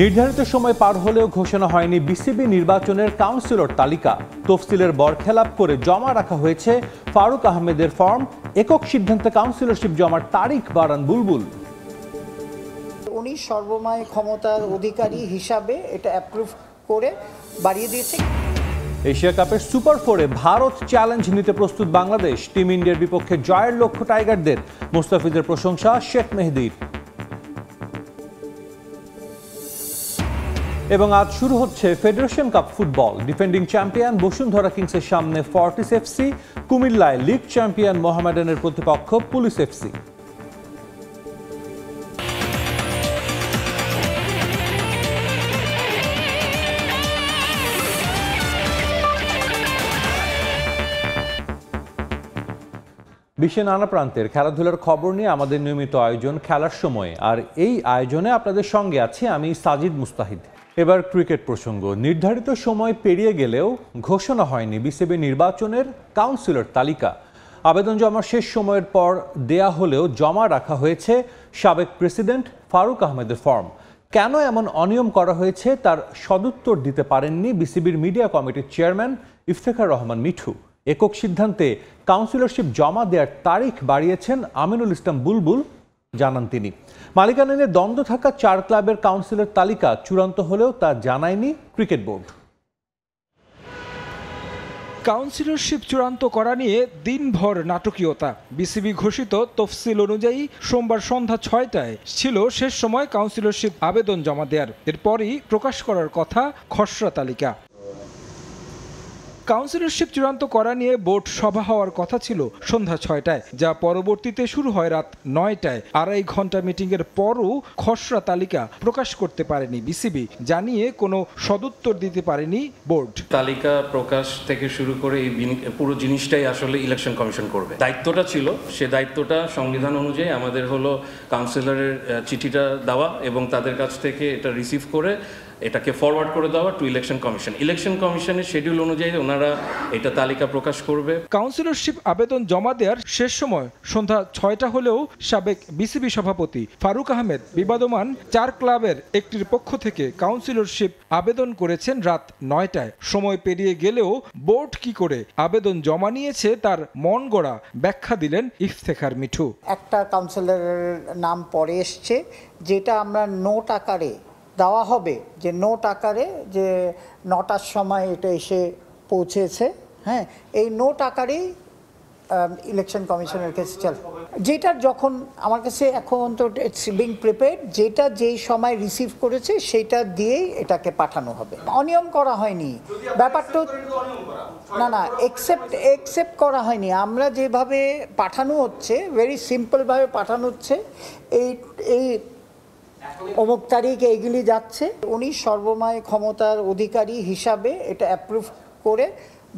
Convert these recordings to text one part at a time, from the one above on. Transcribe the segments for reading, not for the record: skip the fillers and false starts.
নির্ধারিত সময় পার হলেও ঘোষণা হয়নি বিসিবি নির্বাচনের কাউন্সিলর তালিকা। তফসিলের বরখেলাপ করে জমা রাখা হয়েছে ফারুক আহমেদের ফর্ম। একক সিদ্ধান্তে কাউন্সিলরশিপ জমার তারিখ বাড়ান বুলবুল। উনি সর্বময় ক্ষমতার অধিকারী হিসাবে এটা অ্যাপ্রুভ করে বাড়িয়ে দিয়েছে। এশিয়া কাপের সুপার ফোরে ভারত চ্যালেঞ্জ নিতে প্রস্তুত বাংলাদেশ। টিম ইন্ডিয়ার বিপক্ষে জয়ের লক্ষ্য টাইগারদের। মুস্তাফিজের প্রশংসা শেখ মেহেদীর। এবং আজ শুরু হচ্ছে federation cup football. Defending champion Bashundhara কিংসের সামনে ফর্টিস এফসি। কুমিল্লায় লিগ চ্যাম্পিয়ন মোহামেডানের প্রতিপক্ষ পুলিশ এফসি। বিশ্বের নানা প্রান্তের খেলাধুলার খবর নিয়ে আমাদের নিয়মিত আয়োজন খেলার সময়ে। আর এই আয়োজনে আপনাদের সঙ্গে আছি আমি সাজিদ মুস্তাহিদ। এবার ক্রিকেট প্রসঙ্গ। নির্ধারিত সময় পেরিয়ে গেলেও ঘোষণা হয়নি বিসিবি নির্বাচনের কাউন্সিলর তালিকা। আবেদন জমার শেষ সময়ের পর দেয়া হলেও জমা রাখা হয়েছে সাবেক প্রেসিডেন্ট ফারুক আহমেদের ফর্ম। কেন এমন অনিয়ম করা হয়েছে তার সদুত্তর দিতে পারেননি বিসিবির মিডিয়া কমিটির চেয়ারম্যান ইফতেখার রহমান মিঠু। একক সিদ্ধান্তে কাউন্সিলরশিপ জমা দেওয়ার তারিখ বাড়িয়েছেন আমিনুল ইসলাম বুলবুল, জানান তিনি। মালিকানা নিয়ে দ্বন্দ্ব থাকা 4 ক্লাবের কাউন্সিলর তালিকা চূড়ান্ত হলেও তা জানায়নি ক্রিকেট বোর্ড। কাউন্সিলরশিপ চূড়ান্ত করা নিয়ে দিনভর নাটকীয়তা। বিসিবি ঘোষিত তফসিল অনুযায়ী সোমবার সন্ধ্যা 6টায় ছিল শেষ সময় কাউন্সিলরশিপ আবেদন জমা দেওয়ার। এরপরই প্রকাশ করার কথা খসড়া তালিকা। কাউন্সিলরশিপ চূড়ান্ত করা নিয়ে বোর্ড সভা হওয়ার কথা ছিল সন্ধ্যা 6টায়, যা পরবর্তীতে শুরু হয় রাত 9টায়। 2.5 ঘন্টা মিটিংয়ের পরও খসড়া তালিকা প্রকাশ করতে পারেনি বিসিবি, জানিয়ে কোনো সদুত্তর দিতে পারেনি বোর্ড। তালিকা প্রকাশ থেকে শুরু করে এই পুরো জিনিসটাই আসলে ইলেকশন কমিশন করবে। দায়িত্বটা ছিল, সে দায়িত্বটা সংবিধান অনুযায়ী আমাদের হলো কাউন্সিলরের চিঠিটা দেওয়া এবং তাদের কাছ থেকে এটা রিসিভ করে এটাকে ফরওয়ার্ড করে দেওয়া টু ইলেকশন কমিশন। ইলেকশন কমিশনের শিডিউল অনুযায়ী ওনারা এটা তালিকা প্রকাশ করবে। কাউন্সিলরশিপ আবেদন জমা দেওয়ার শেষ সময় সন্ধ্যা 6টা হলেও সাবেক বিসিবি সভাপতি ফারুক আহমেদ বিবাদমান 4 ক্লাবের একটির পক্ষ থেকে কাউন্সিলরশিপ আবেদন করেছেন রাত 9টায়। সময় পেরিয়ে গেলেও বোর্ড কি করে আবেদন জমা নিয়েছে তার মন গড়া ব্যাখ্যা দিলেন ইফতেখার মিঠু। একটা কাউন্সিলরের নাম পরে এসছে, যেটা আমরা নোট আকারে দেওয়া হবে, যে নোট আকারে যে 9টার সময় এটা এসে পৌঁছেছে। হ্যাঁ, এই নোট আকারেই ইলেকশন কমিশনের কাছে চল, যেটা যখন আমার কাছে এখন তো ইটস বিং প্রিপেয়ার্ড, যেটা যেই সময় রিসিভ করেছে সেটা দিয়েই এটাকে পাঠানো হবে। অনিয়ম করা হয়নি ব্যাপারটা, না একসেপ্ট করা হয়নি। আমরা যেভাবে পাঠানো হচ্ছে, ভেরি সিম্পলভাবে পাঠানো হচ্ছে, এই অমুক তারিখে এগুলি যাচ্ছে। উনি সর্বময় ক্ষমতার অধিকারী হিসাবে এটা অ্যাপ্রুভ করে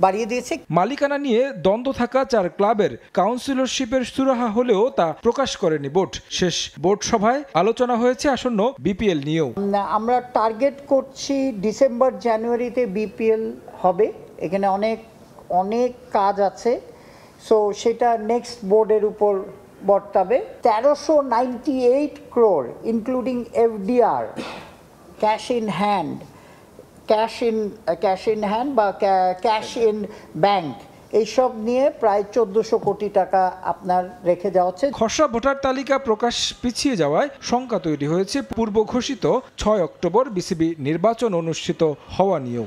বাড়িয়ে দিয়েছে। মালিকানা নিয়ে দ্বন্দ্ব থাকা 4 ক্লাবের কাউন্সিলরশিপের সুরাহা হলেও তা প্রকাশ করেনি বোর্ড। শেষ বোর্ড সভায় আলোচনা হয়েছে আসন্ন বিপিএল নিয়েও। আমরা টার্গেট করছি ডিসেম্বর জানুয়ারিতে বিপিএল হবে। এখানে অনেক কাজ আছে, সো সেটা নেক্সট বোর্ডের উপর বর্তাবে। 1398 crore including FDR, cash in hand বা ক্যাশ ইন ব্যাংক, এইসব নিয়ে প্রায় 1400 কোটি টাকা আপনার রেখে যাওয়া হচ্ছে। খসড়া ভোটার তালিকা প্রকাশ পিছিয়ে যাওয়ায় শঙ্কা তৈরি হয়েছে পূর্ব ঘোষিত 6 অক্টোবর বিসিবি নির্বাচন অনুষ্ঠিত হওয়া নিয়েও।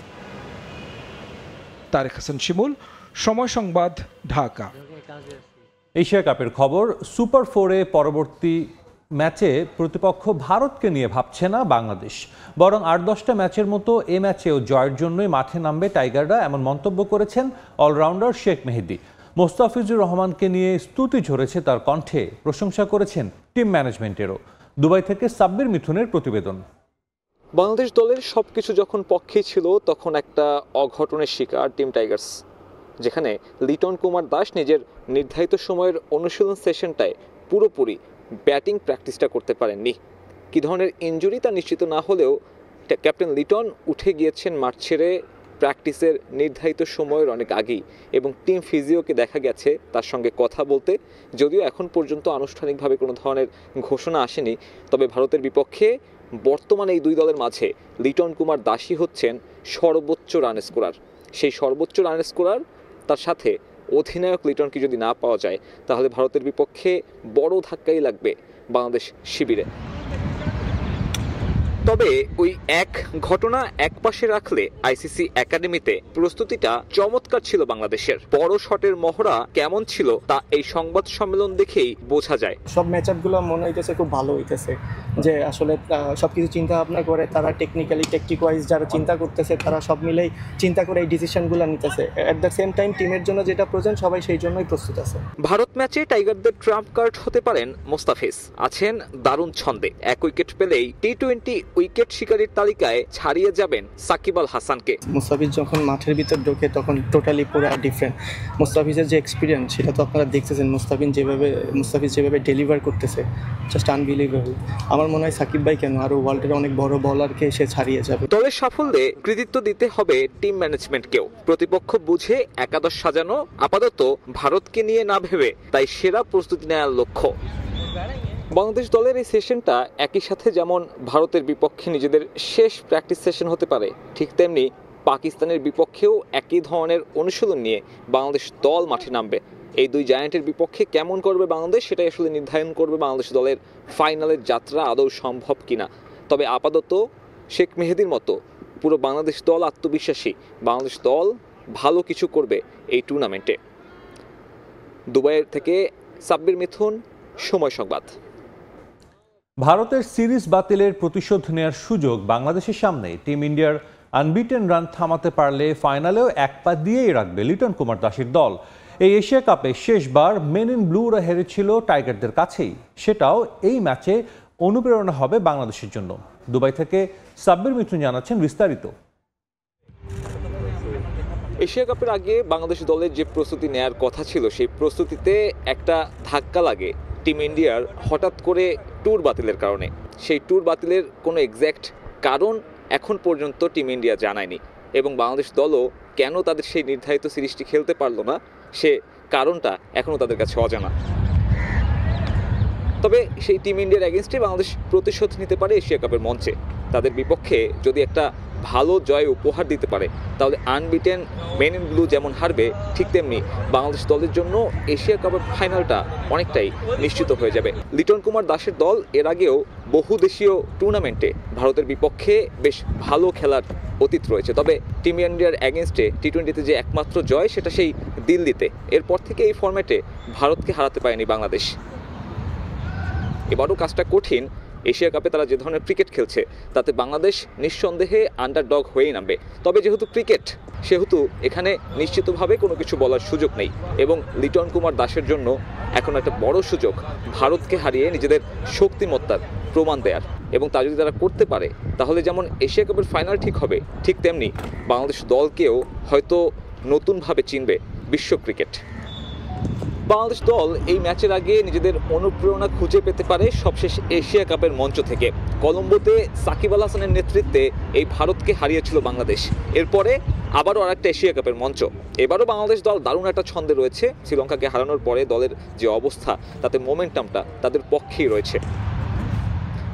তারেক হাসান শিমুল, সময় সংবাদ, ঢাকা। এশিয়া কাপের খবর। সুপার ফোরে পরবর্তী ম্যাচে প্রতিপক্ষ ভারতকে নিয়ে ভাবছে না বাংলাদেশ, বরং 8-10টা ম্যাচের মতো এ ম্যাচেও জয়ের জন্যই মাঠে নামবে টাইগাররা, এমন মন্তব্য করেছেন অলরাউন্ডার শেখ মেহেদী। মোস্তাফিজুর রহমানকে নিয়ে স্তুতি ঝরেছে তার কণ্ঠে, প্রশংসা করেছেন টিম ম্যানেজমেন্টেরও। দুবাই থেকে সাব্বির মিথুনের প্রতিবেদন। বাংলাদেশ দলের সবকিছু যখন পক্ষেই ছিল, তখন একটা অঘটনের শিকার টিম টাইগার্স, যেখানে লিটন কুমার দাস নিজের নির্ধারিত সময়ের অনুশীলন সেশনটায় পুরোপুরি ব্যাটিং প্র্যাকটিসটা করতে পারেননি। কী ধরনের ইনজুরি তা নিশ্চিত না হলেও ক্যাপ্টেন লিটন উঠে গিয়েছেন মাঠ ছেড়ে প্র্যাকটিসের নির্ধারিত সময়ের অনেক আগেই, এবং টিম ফিজিওকে দেখা গেছে তার সঙ্গে কথা বলতে। যদিও এখন পর্যন্ত আনুষ্ঠানিকভাবে কোনো ধরনের ঘোষণা আসেনি, তবে ভারতের বিপক্ষে বর্তমানে এই দুই দলের মাঝে লিটন কুমার দাসই হচ্ছেন সর্বোচ্চ রান স্কোরার। সেই সর্বোচ্চ রান স্কোরার তার সাথে অধিনায়ক লিটনকে যদি না পাওয়া যায় তাহলে ভারতের বিপক্ষে বড় ধাক্কাই লাগবে বাংলাদেশ শিবিরে। তবে ওই এক ঘটনা একপাশে রাখলে আইসিসি একাডেমিতে প্রস্তুতিটা চমৎকার ছিল বাংলাদেশের। বড় শটের মহড়া কেমন ছিল তা এই সংবাদ সম্মেলন দেখেই বোঝা যায়। সব ম্যাচআপগুলো মনে হইতেছে খুব ভালো হইতেছে, যে আসলে সবকিছু চিন্তা ভাবনা করে তারা টেকনিক্যালি টেকটিক ওয়াইজ যারা চিন্তা করতেছে তারা সব মিলেই চিন্তা করে এই ডিসিশনগুলো নিতেছে। এট দ্য সেম টাইম টিমের জন্য যেটা প্রয়োজন সবাই সেই জন্যই প্রস্তুত আছে। ভারত ম্যাচে টাইগারদের ট্রাম্প কার্ড হতে পারেন মোস্তাফিজ, আছেন দারুণ ছন্দে। 1 উইকেট পেলেই টি-20 উইকেট শিকারীর তালিকায় ছাড়িয়ে যাবেন সাকিব আল হাসানকে। মুস্তাফিজ যখন মাঠের ভিতর ঢোকে তখন টোটালি পুরো ডিফারেন্ট। মুস্তাফিজের যে এক্সপিরিয়েন্স সেটা তো আপনারা দেখতেছেন, মুস্তাফিজ যেভাবে ডেলিভার করতেছে জাস্ট আনবিলিভেবল। আমার মনে হয় সাকিব ভাই কেন আরো ওয়ার্ল্ডের অনেক বড় বলারকে সে ছাড়িয়ে যাবে। দলের সাফল্যে কৃতিত্ব দিতে হবে টিম ম্যানেজমেন্টকেও। প্রতিপক্ষ বুঝে একাদশ সাজানো, আপাতত ভারতকে নিয়ে না ভেবে তাই সেরা প্রস্তুতি নেওয়ার লক্ষ্য। বাংলাদেশ দলের এই সেশনটা একই সাথে যেমন ভারতের বিপক্ষে নিজেদের শেষ প্র্যাকটিস সেশন হতে পারে, ঠিক তেমনি পাকিস্তানের বিপক্ষেও একই ধরনের অনুশীলন নিয়ে বাংলাদেশ দল মাঠে নামবে। এই দুই জায়ান্টের বিপক্ষে কেমন করবে বাংলাদেশ সেটাই আসলে নির্ধারণ করবে বাংলাদেশ দলের ফাইনালের যাত্রা আদৌ সম্ভব কিনা। তবে আপাতত শেখ মেহেদীর মতো পুরো বাংলাদেশ দল আত্মবিশ্বাসী। বাংলাদেশ দল ভালো কিছু করবে এই টুর্নামেন্টে। দুবাইয়ের থেকে সাব্বির মিথুন, সময় সংবাদ। ভারতের সিরিজ বাতিলের প্রতিশোধ নেওয়ার সুযোগ বাংলাদেশের সামনে। টিম ইন্ডিয়ার আনবিটেন রান থামাতে পারলে ফাইনালেও এক পা দিয়েই রাখবে লিটন কুমার দাসের দল। এই এশিয়া কাপে শেষবার মেন ইন ব্লুরা হেরেছিল টাইগারদের কাছেই, সেটাও এই ম্যাচে অনুপ্রেরণা হবে বাংলাদেশের জন্য। দুবাই থেকে সাব্বির মিথুন জানাচ্ছেন বিস্তারিত। এশিয়া কাপের আগে বাংলাদেশ দলের যে প্রস্তুতি নেয়ার কথা ছিল সেই প্রস্তুতিতে একটা ধাক্কা লাগে টিম ইন্ডিয়ার হঠাৎ করে ট্যুর বাতিলের কারণে। সেই ট্যুর বাতিলের কোনো এক্স্যাক্ট কারণ এখন পর্যন্ত টিম ইন্ডিয়া জানায়নি, এবং বাংলাদেশ দলও কেন তাদের সেই নির্ধারিত সিরিজটি খেলতে পারলো না সে কারণটা এখনও তাদের কাছে অজানা। তবে সেই টিম ইন্ডিয়ার এগেনস্টে বাংলাদেশ প্রতিশোধ নিতে পারে এশিয়া কাপের মঞ্চে। তাদের বিপক্ষে যদি একটা ভালো জয় উপহার দিতে পারে তাহলে আনবিটেন মেন ইন ব্লু যেমন হারবে, ঠিক তেমনি বাংলাদেশ দলের জন্য এশিয়া কাপের ফাইনালটা অনেকটাই নিশ্চিত হয়ে যাবে। লিটন কুমার দাসের দল এর আগেও বহুদেশীয় টুর্নামেন্টে ভারতের বিপক্ষে বেশ ভালো খেলার অতীত রয়েছে। তবে টিম ইন্ডিয়ার এগেনস্টে টি-20তে যে একমাত্র জয় সেটা সেই দিল্লিতে। এরপর থেকে এই ফরম্যাটে ভারতকে হারাতে পারেনি বাংলাদেশ। এবারও কাজটা কঠিন। এশিয়া কাপে তারা যে ধরনের ক্রিকেট খেলছে তাতে বাংলাদেশ নিঃসন্দেহে আন্ডারডগ হয়েই নামবে। তবে যেহেতু ক্রিকেট সেহেতু এখানে নিশ্চিতভাবে কোনো কিছু বলার সুযোগ নেই, এবং লিটন কুমার দাসের জন্য এখন একটা বড় সুযোগ ভারতকে হারিয়ে নিজেদের শক্তিমত্তার প্রমাণ দেয়ার। এবং তা যদি তারা করতে পারে তাহলে যেমন এশিয়া কাপের ফাইনাল ঠিক হবে, ঠিক তেমনি বাংলাদেশ দলকেও হয়তো নতুনভাবে চিনবে বিশ্ব ক্রিকেট। বাংলাদেশ দল এই ম্যাচের আগে নিজেদের অনুপ্রেরণা খুঁজে পেতে পারে সবশেষ এশিয়া কাপের মঞ্চ থেকে। কলম্বোতে সাকিব আল হাসানের নেতৃত্বে এই ভারতকে হারিয়েছিল বাংলাদেশ। এরপরে আবারও আরেকটা এশিয়া কাপের মঞ্চ। এবারও বাংলাদেশ দল দারুণ একটা ছন্দে রয়েছে। শ্রীলঙ্কাকে হারানোর পরে দলের যে অবস্থা তাতে মোমেন্টামটা তাদের পক্ষেই রয়েছে।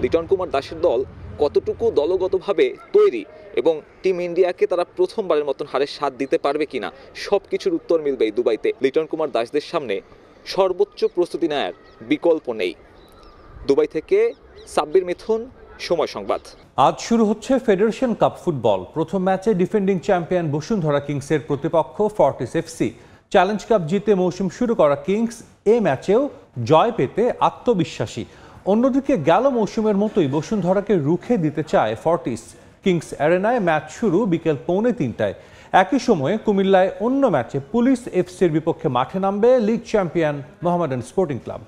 লিটন কুমার দাসের দল কতটুকু দলগতভাবে তৈরি এবং টিম ইন্ডিয়াকে তারা প্রথমবারের মতন হারের স্বাদ দিতে পারবে কিনা সব কিছুর উত্তর মিলবে এই দুবাইতে। লিটন কুমার দাসদের সামনে সর্বোচ্চ প্রস্তুতি নেয়ার বিকল্প নেই। দুবাই থেকে সাব্বির মিথুন, সময় সংবাদ। আজ শুরু হচ্ছে ফেডারেশন কাপ ফুটবল। প্রথম ম্যাচে ডিফেন্ডিং চ্যাম্পিয়ন বসুন্ধরা কিংসের প্রতিপক্ষ ফর্টিস এফসি। চ্যালেঞ্জ কাপ জিতে মৌসুম শুরু করা কিংস এ ম্যাচেও জয় পেতে আত্মবিশ্বাসী। অন্যদিকে গেল মৌসুমের মতোই বসুন্ধরাকে রুখে দিতে চায় ফর্টিস। কিংস অ্যারেনায় ম্যাচ শুরু বিকেল 2:45। একই সময়ে কুমিল্লায় অন্য ম্যাচে পুলিশ এফসির বিপক্ষে মাঠে নামবে league champion Mohammedan sporting club.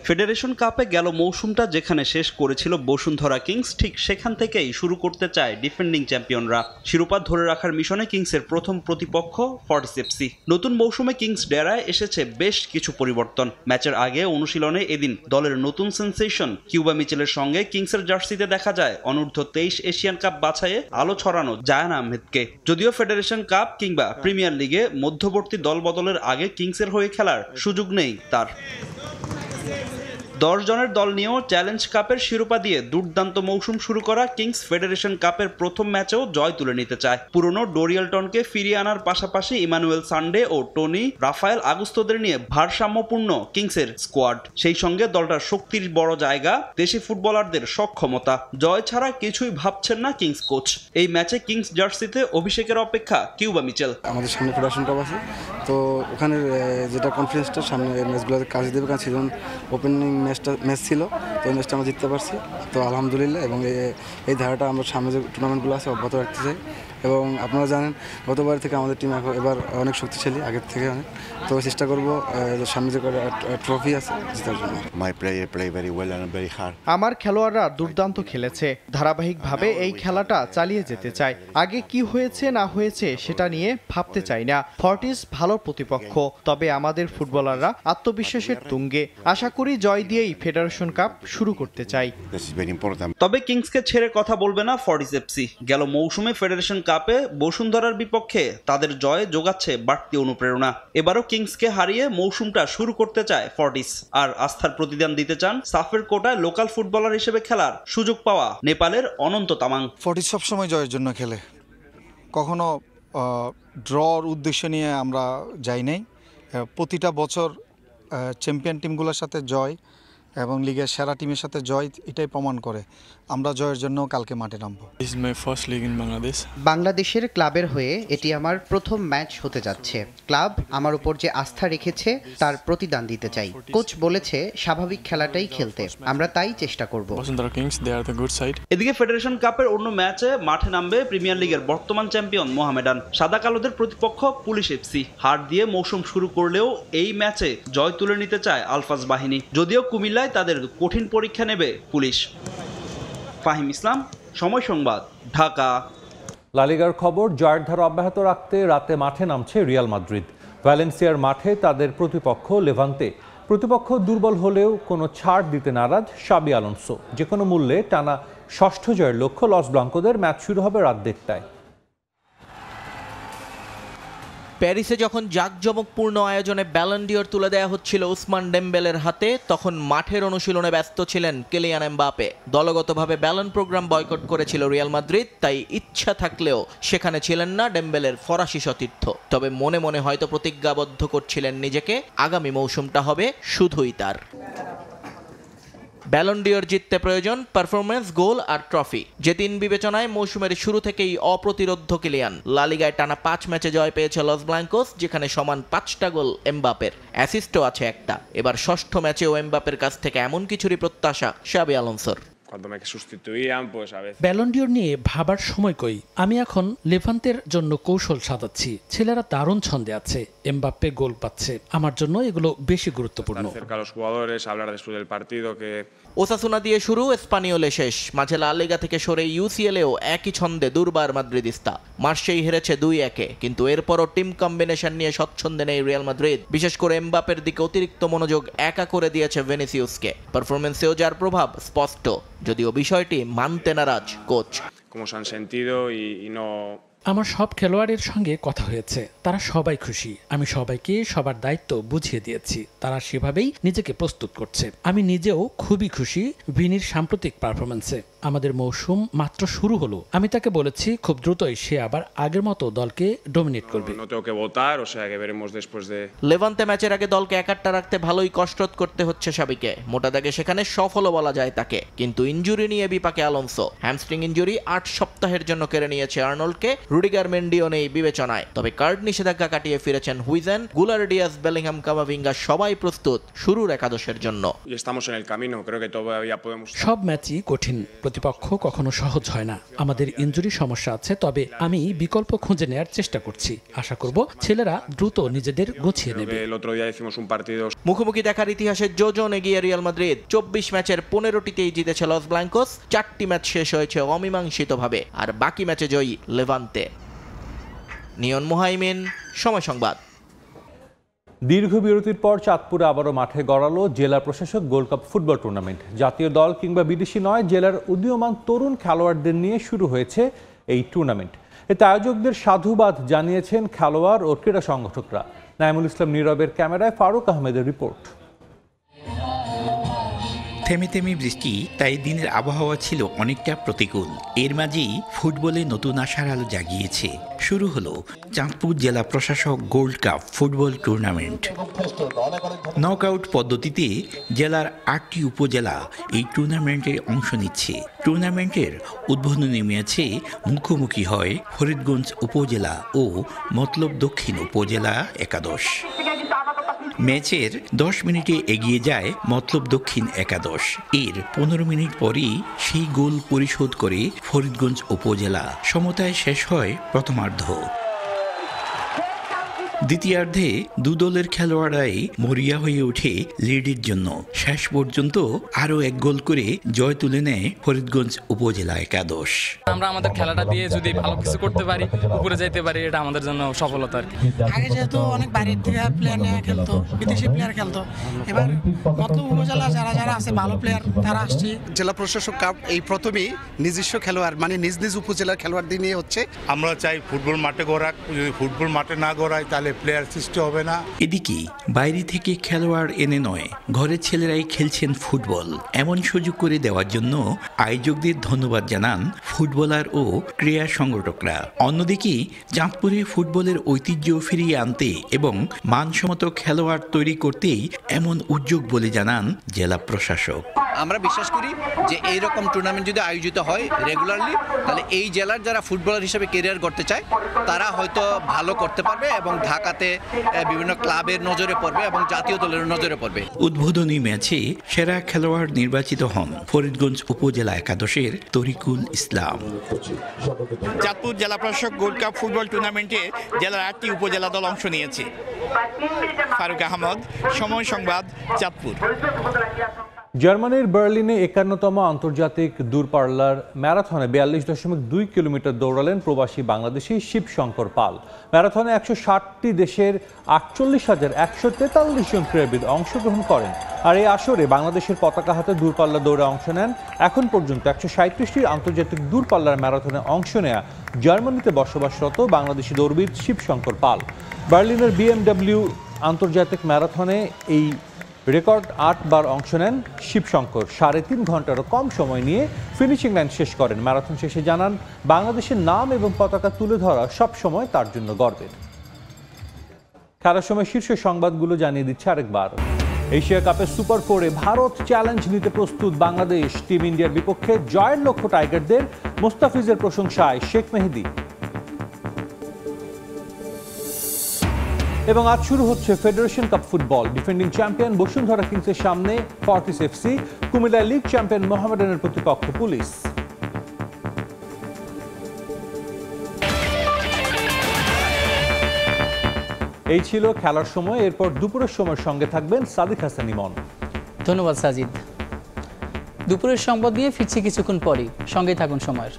Federation কাপে গেল মৌসুমটা যেখানে শেষ করেছিল বসুন্ধরা কিংস, ঠিক সেখান থেকেই শুরু করতে চায় ডিফেন্ডিং চ্যাম্পিয়নরা। শিরোপা ধরে রাখার মিশনে কিংসের প্রথম প্রতিপক্ষ ফর্টিস এফসি। নতুন মৌসুমে কিংস ডেরায় এসেছে বেশ কিছু পরিবর্তন। ম্যাচের আগে অনুশীলনে এদিন দলের নতুন সেন্সেশন কিউবা মিচেলের সঙ্গে কিংসের জার্সিতে দেখা যায় অনূর্ধ্ব-23 এশিয়ান কাপ বাছাইয়ে আলো ছড়ানো জায়ান আহমেদকে। যদিও ফেডারেশন কাপ কিংবা প্রিমিয়ার লিগে মধ্যবর্তী দল বদলের আগে কিংসের হয়ে খেলার সুযোগ নেই তার। 10 জনের দল নিয়েও চ্যালেঞ্জ কাপের শিরোপা দিয়ে দুর্দান্ত মৌসুম শুরু করা কিংস ফেডারেশন কাপের প্রথম ম্যাচেও জয় তুলে নিতে চায়। পুরনো ডোরিয়ালটনকে ফিরিয়ে আনার পাশাপাশি ইমানুয়েল সানডে ও টনি রাফায়েল আগুস্তোদের নিয়ে ভারসাম্যপূর্ণ কিংসের স্কোয়াড। সেই সঙ্গে দলটার শক্তির বড় জায়গা দেশি ফুটবলারদের সক্ষমতা। জয় ছাড়া কিছুই ভাবছেন না কিংস কোচ। এই ম্যাচে কিংস জার্সিতে অভিষেকের অপেক্ষা কিউবা মিচেল। আমাদের সামনে ফেডারেশন কাপ আছে, তো ওখানে যেটা কনফিডেন্সটা সামনে ম্যাচগুলোতে কাজ দেবে, কারণ সিজন ওপেনিং ম্যাচ ছিল, তো এই ম্যাচটা আমরা জিততে পারছি, তো আলহামদুলিল্লাহ। এবং এই ধারাটা আমরা সামনে যে টুর্নামেন্টগুলো আছে অব্যাহত রাখতে চাই। এবং আপনারা জানেন গতবার থেকে আমাদের টিম এবার অনেক শক্তিশালী, আগের থেকে অনেক, তো চেষ্টা করবো সামনে যে ট্রফি আছে জেতার জন্য। আমার খেলোয়াড়রা দুর্দান্ত খেলেছে, ধারাবাহিকভাবে এই খেলাটা চালিয়ে যেতে চাই। আগে কি হয়েছে না হয়েছে সেটা নিয়ে ভাবতে চাই না। ফর্টিস ভালো প্রতিপক্ষ, তবে আমাদের ফুটবলাররা আত্মবিশ্বাসের তুঙ্গে। আশা করি জয় দিয়েই ফেডারেশন কাপ শুরু করতে চাই। তবে কিংসকে ছেড়ে কথা বলবে না ফর্টিস এফসি। গেল মৌসুমে ফেডারেশন কাপে বসুন্ধরার বিপক্ষে তাদের জয় যোগাচ্ছে বাড়তি অনুপ্রেরণা। এবারও কিংসকে হারিয়ে মৌসুমটা শুরু করতে চায় ফর্টিস, আর আস্থার প্রতিদান দিতে চান সাফের কোটায় লোকাল ফুটবলার হিসেবে খেলার সুযোগ পাওয়া নেপালের অনন্ত তামাং। ফর্টিস সবসময় জয়ের জন্য খেলে, কখনো ড্রর উদ্দেশ্য নিয়ে আমরা যাই নাই। প্রতিটা বছর চ্যাম্পিয়ন টিমগুলোর সাথে জয় এবং লিগের সেরা টিমের সাথে জয় এটাই প্রমাণ করে আমরা জয়ের জন্য কালকে মাঠে নামবো। বাংলাদেশের ক্লাবের হয়ে এটি আমার প্রথম ম্যাচ হতে যাচ্ছে। ক্লাব আমার উপর যে আস্থা রেখেছে তার প্রতিদান দিতে চাই। কোচ বলেছে স্বাভাবিক খেলাটাই খেলতে, আমরা তাই চেষ্টা করব। এদিকে ফেডারেশন কাপের অন্য ম্যাচে মাঠে নামবে প্রিমিয়ার লিগের বর্তমান চ্যাম্পিয়ন মোহামেডান। সাদা কালোদের প্রতিপক্ষ পুলিশ এফসি। হার দিয়ে মৌসুম শুরু করলেও এই ম্যাচে জয় তুলে নিতে চায় আলফাজ বাহিনী। যদিও কুমিল্লায় তাদের কঠিন পরীক্ষা নেবে পুলিশ। ফাহিম ইসলাম, সময় সংবাদ, ঢাকা। লা লিগার খবর, জয়ের ধারা অব্যাহত রাখতে রাতে মাঠে নামছে রিয়াল মাদ্রিদ। ভ্যালেন্সিয়ার মাঠে তাদের প্রতিপক্ষ লেভান্তে। প্রতিপক্ষ দুর্বল হলেও কোনো ছাড় দিতে নারাজ শাবি আলোনসো। যে কোনো মূল্যে টানা ষষ্ঠ জয়ের লক্ষ্য লস ব্লাঙ্কোদের। ম্যাচ শুরু হবে রাত 1টায়। প্যারিসে যখন জাঁকজমকপূর্ণ আয়োজনে ব্যালন ডিওর তুলে দেওয়া হচ্ছিল উসমান ডেম্বেলের হাতে, তখন মাঠের অনুশীলনে ব্যস্ত ছিলেন কিলিয়ান এমবাপে। দলগতভাবে ব্যালন প্রোগ্রাম বয়কট করেছিল রিয়াল মাদ্রিদ, তাই ইচ্ছা থাকলেও সেখানে ছিলেন না ডেম্বেলের ফরাসি সতীর্থ। তবে মনে মনে হয়তো প্রতিজ্ঞাবদ্ধ করছিলেন নিজেকে, আগামী মৌসুমটা হবে শুধুই তার। ব্যালন ডিওর জিততে প্রয়োজন পারফরমেন্স, গোল আর ট্রফি। যে তিন বিবেচনায় মৌসুমের শুরু থেকেই অপ্রতিরোধ্য কিলিয়ান। লা লিগায় টানা 5 ম্যাচে জয় পেয়েছে লস ব্লাঙ্কোস, যেখানে সমান 5টা গোল এমবাপের, অ্যাসিস্টও আছে একটা। এবার ষষ্ঠ ম্যাচেও এমবাপের কাছ থেকে এমন কিছুরই প্রত্যাশা শাবি আলোনসোর। ব্যালন ডিওর নিয়ে ভাবার সময় কই, আমি এখন লেভান্তের জন্য কৌশল সাজাচ্ছি। ছেলেরা দারুণ ছন্দে আছে, এমবাপ্পে গোল পাচ্ছে, আমার জন্য এগুলো বেশি গুরুত্বপূর্ণ। ওসাসুনা দিয়ে শুরু, স্পানিওলে শেষ। মাঝে লা লিগা থেকে সরে ইউসিএলেও একই ছন্দে দুর্বার মাদ্রিদিস্তা। মার্সেই হেরেছে 2-1, কিন্তু এরপরও টিম কম্বিনেশন নিয়ে স্বচ্ছন্দে নেই রিয়াল মাদ্রিদ। বিশেষ করে এমবাপের দিকে অতিরিক্ত মনোযোগ একা করে দিয়েছে ভেনিসিউসকে। পারফরমেন্সেও যার প্রভাব স্পষ্ট, যদিও বিষয়টি মানতে নারাজ কোচ। আমার সব খেলোয়াড়ের সঙ্গে কথা হয়েছে, তারা সবাই খুশি। আমি সবাইকে সবার দায়িত্ব বুঝিয়ে দিয়েছি, তারা সেভাবেই নিজেকে প্রস্তুত করছে। আমি নিজেও খুবই খুশি ভিনির সাম্প্রতিক পারফরমেন্সে। আমাদের মৌসুম মাত্র শুরু হলো, আমি তাকে বলেছি খুব দ্রুতই সে আবার আগের মতো দলকে ডমিনেট করবে। লেভান্তে ম্যাচের আগে দলকে একাট্টা রাখতে ভালোই কসরত করতে হচ্ছে শাবিকে। মোটা দাগে সেখানে সফলও বলা যায় তাকে, কিন্তু ইনজুরি নিয়ে বিপাকে আলোনসো। হ্যামস্ট্রিং ইনজুরি 8 সপ্তাহের জন্য কেড়ে নিয়েছে আর্নল্ডকে। রুডিগার মেন্ডিও নেই বিবেচনায়, তবে কার্ড নিষেধাজ্ঞা কাটিয়ে ফিরেছেন হুইজেন, গুলার ডিয়াস, বেলিংহাম, কামাভিঙ্গা সবাই প্রস্তুত শুরুর একাদশের জন্য। সব ম্যাচই কঠিন, প্রতিপক্ষ কখনো সহজ হয় না। আমাদের ইনজুরি সমস্যা আছে, তবে আমি বিকল্প খুঁজে নেয়ার চেষ্টা করছি। আশা করব ছেলেরা দ্রুত নিজেদের গুছিয়ে নেবে। মুখোমুখি দেখার ইতিহাসে যোজন এগিয়ে রিয়াল মাদ্রিদ। 24 ম্যাচের 15টিতেই জিতেছে লস ব্লাঙ্কোস। 4টি ম্যাচ শেষ হয়েছে অমীমাংসিতভাবে, আর বাকি ম্যাচে জয়ী লেভান্তে। নিয়ন মুহাইমিন, সময় সংবাদ। দীর্ঘ বিরতির পর চাঁদপুরে আবারও মাঠে গড়ালো জেলা প্রশাসক গোল্ড কাপ ফুটবল টুর্নামেন্ট। জাতীয় দল কিংবা বিদেশি নয়, জেলার উদীয়মান তরুণ খেলোয়াড়দের নিয়ে শুরু হয়েছে এই টুর্নামেন্ট। এতে আয়োজকদের সাধুবাদ জানিয়েছেন খেলোয়াড় ও ক্রীড়া সংগঠকরা। নাইমুল ইসলাম নীরবের ক্যামেরায় ফারুক আহমেদের রিপোর্ট। থেমে থেমে বৃষ্টি, তাই দিনের আবহাওয়া ছিল অনেকটা প্রতিকূল। এর মাঝেই ফুটবলে নতুন আশার আলো জাগিয়েছে। শুরু হলো চাঁদপুর জেলা প্রশাসক gold cup football tournament. Knockout পদ্ধতিতে জেলার 8টি উপজেলা এই টুর্নামেন্টে অংশ নিচ্ছে। টুর্নামেন্টের উদ্বোধনী ম্যাচে মুখোমুখি হয় ফরিদগঞ্জ উপজেলা ও মতলব দক্ষিণ উপজেলা একাদশ। ম্যাচের 10 মিনিটে এগিয়ে যায় মতলব দক্ষিণ একাদশ। এর 15 মিনিট পরই সেই গোল পরিশোধ করে ফরিদগঞ্জ উপজেলা। সমতায় শেষ হয় প্রথমার্ধ। দ্বিতীয়ার্ধে দু দলের খেলোয়াড়রাই মরিয়া হয়ে ওঠে লিডের জন্য। শেষ পর্যন্ত আরও এক গোল করে জয় তুলে নেয় ফরিদগঞ্জ উপজেলা একাদশ। আমরা আমাদের খেলাটা দিয়ে যদি ভালো কিছু করতে পারি, উপরে যাইতে পারি, এটা আমাদের জন্য সফলতা আর কি। আগে যেহেতু অনেক বাইরের থেকে প্লেয়ার নিয়ে খেলতো, বিদেশি প্লেয়ার খেলতো, এবার মতলব উপজেলা যারা আছে ভালো প্লেয়ার তারা আসছে। জেলা প্রশাসক কাপ এই প্রথমেই নিজস্ব খেলোয়াড় মানে নিজ নিজ উপজেলার খেলোয়াড়দের নিয়ে হচ্ছে। আমরা চাই ফুটবল মাঠে গড়াক, যদি ফুটবল মাঠে না গড়ায় তাহলে প্লেয়ার সৃষ্টি হবে না। এদিকে বাইরে থেকে খেলোয়াড় এনে নয়, ঘরের ছেলেরাই খেলছেন ফুটবল। এমন সুযোগ করে দেওয়ার জন্য আয়োজকদের ধন্যবাদ জানান ফুটবলার ও ক্রীড়া সংগঠকরা। অন্যদিকে চাঁদপুরে ফুটবলের ঐতিহ্য ফিরিয়ে আনতে এবং মানসম্মত খেলোয়াড় তৈরি করতেই এমন উদ্যোগ বলে জানান জেলা প্রশাসক। আমরা বিশ্বাস করি যে এই রকম টুর্নামেন্ট যদি আয়োজিত হয় রেগুলারলি, তাহলে এই জেলার যারা ফুটবলার হিসেবে ক্যারিয়ার করতে চায় তারা হয়তো ভালো করতে পারবে এবং ঢাকাতে বিভিন্ন ক্লাবের নজরে পড়বে এবং জাতীয় দলের নজরে পড়বে। উদ্বোধনী ম্যাচে সেরা খেলোয়াড় নির্বাচিত হন ফরিদগঞ্জ উপজেলা একাদশের তরিকুল ইসলাম। চাঁদপুর জেলা প্রশাসক গোল্ড কাপ ফুটবল টুর্নামেন্টে জেলার 8টি উপজেলা দল অংশ নিয়েছে। ফারুক আহমদ, সময় সংবাদ, চাঁদপুর। জার্মানির বার্লিনে 51তম আন্তর্জাতিক দূরপাল্লার ম্যারাথনে 42.2 কিলোমিটার দৌড়ালেন প্রবাসী বাংলাদেশি শিবশঙ্কর পাল। ম্যারাথনে 160টি দেশের 48,143 জন ক্রীড়াবিদ অংশগ্রহণ করেন। আর এই আসরে বাংলাদেশের পতাকা হাতে দূরপাল্লা দৌড়ে অংশ নেন এখন পর্যন্ত 137টি আন্তর্জাতিক দূরপাল্লার ম্যারাথনে অংশ নেয়া জার্মানিতে বসবাসরত বাংলাদেশি দৌড়বিদ শিবশঙ্কর পাল। বার্লিনের BMW আন্তর্জাতিক ম্যারাথনে এই রেকর্ড 8 বার অংশ নেন শিবশঙ্কর। 3.5 ঘন্টারও কম সময় নিয়ে ফিনিশিং লাইন শেষ করেন। ম্যারাথন শেষে জানান, বাংলাদেশের নাম এবং পতাকা তুলে ধরা সবসময় তার জন্য গর্বের। খেলার সময় শীর্ষ সংবাদগুলো জানিয়ে দিচ্ছে আরেকবার। এশিয়া কাপের সুপার 4-এ ভারত চ্যালেঞ্জ নিতে প্রস্তুত বাংলাদেশ। টিম ইন্ডিয়ার বিপক্ষে জয়ের লক্ষ্য টাইগারদের। মোস্তাফিজের প্রশংসায় শেখ মেহেদী। এবং আজ শুরু হচ্ছে federation cup football. Defending champion Bashundhara কিংসের সামনে Fortis FC. Comilla league champion মোহামেডানের প্রতিপক্ষ পুলিশ। এই ছিল খেলার সময়। এরপর দুপুরের সময়ের সঙ্গে থাকবেন সাদিক হাসান ইমন। ধন্যবাদ সাজিদ। দুপুরের সংবাদ নিয়ে ফিরছি কিছুক্ষণ পরই, সঙ্গেই থাকুন সময়ের।